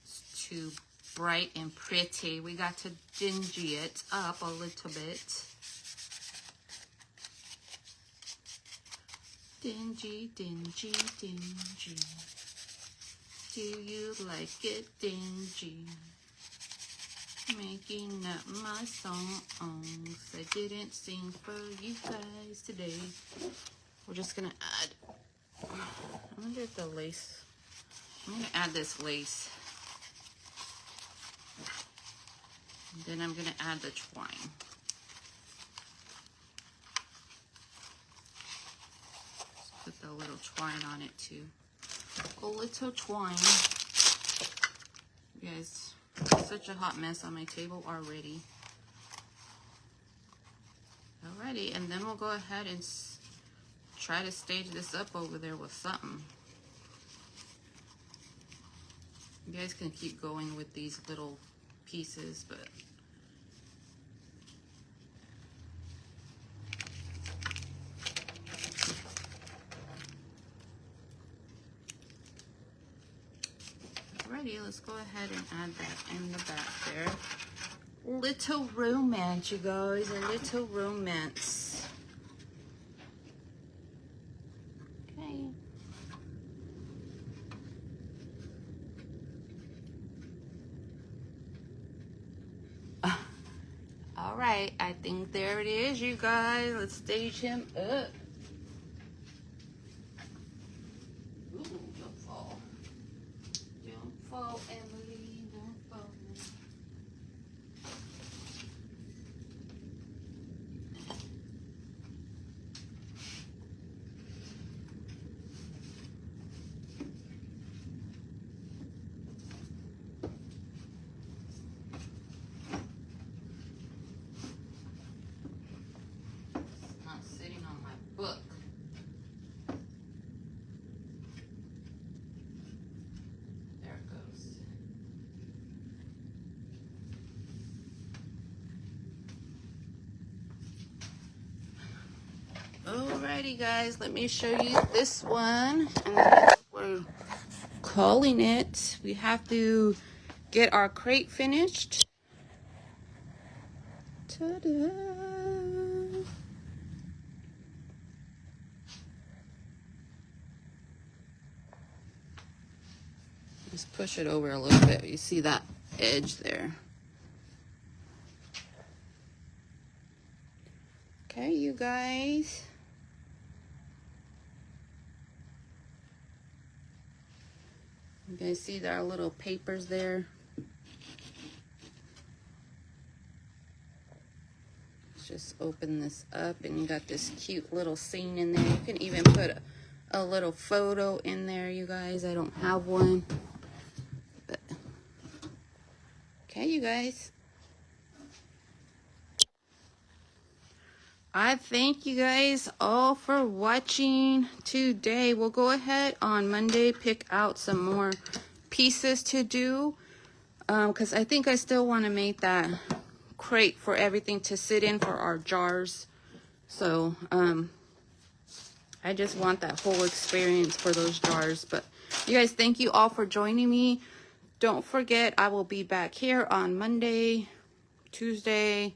It's too bright and pretty. We got to dingy it up a little bit. Dingy, dingy, dingy. Do you like it dingy? Making up my songs I didn't sing for you guys today. We're just gonna add, I wonder if the lace, I'm gonna add this lace. And then I'm gonna add the twine. Just put the little twine on it too. A little twine. You guys, such a hot mess on my table already. Alrighty, and then we'll go ahead and try to stage this up over there with something. You guys can keep going with these little pieces, but let's go ahead and add that in the back there. Little romance, you guys, a little romance. Okay. All right, I think there it is, you guys. Let's stage him up. Fall, Emily, don't fall. It's not sitting on my book. Alrighty guys, let me show you this one. And that's what we're calling it. We have to get our crate finished. Ta-da! Just push it over a little bit. You see that edge there. Okay, you guys. You guys see there are little papers there. Let's just open this up, and you got this cute little scene in there. You can even put a little photo in there, you guys. I don't have one. But okay, you guys. I thank you guys all for watching today. We'll go ahead on Monday, pick out some more pieces to do. Because I think I still want to make that crate for everything to sit in for our jars. So, I just want that whole experience for those jars. But you guys, thank you all for joining me. Don't forget, I will be back here on Monday, Tuesday,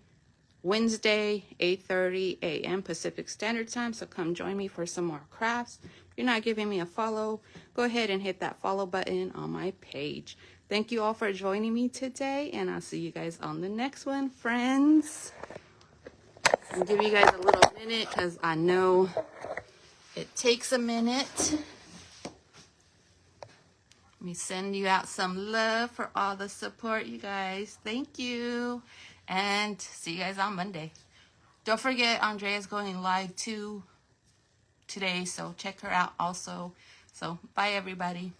Wednesday, 8:30 a.m. Pacific Standard Time. So come join me for some more crafts. If you're not giving me a follow, go ahead and hit that follow button on my page. Thank you all for joining me today, and I'll see you guys on the next one, friends. I'll give you guys a little minute because I know it takes a minute. Let me send you out some love for all the support, you guys. Thank you. And see you guys on Monday. Don't forget, Andrea's going live too today, so check her out also. So bye, everybody.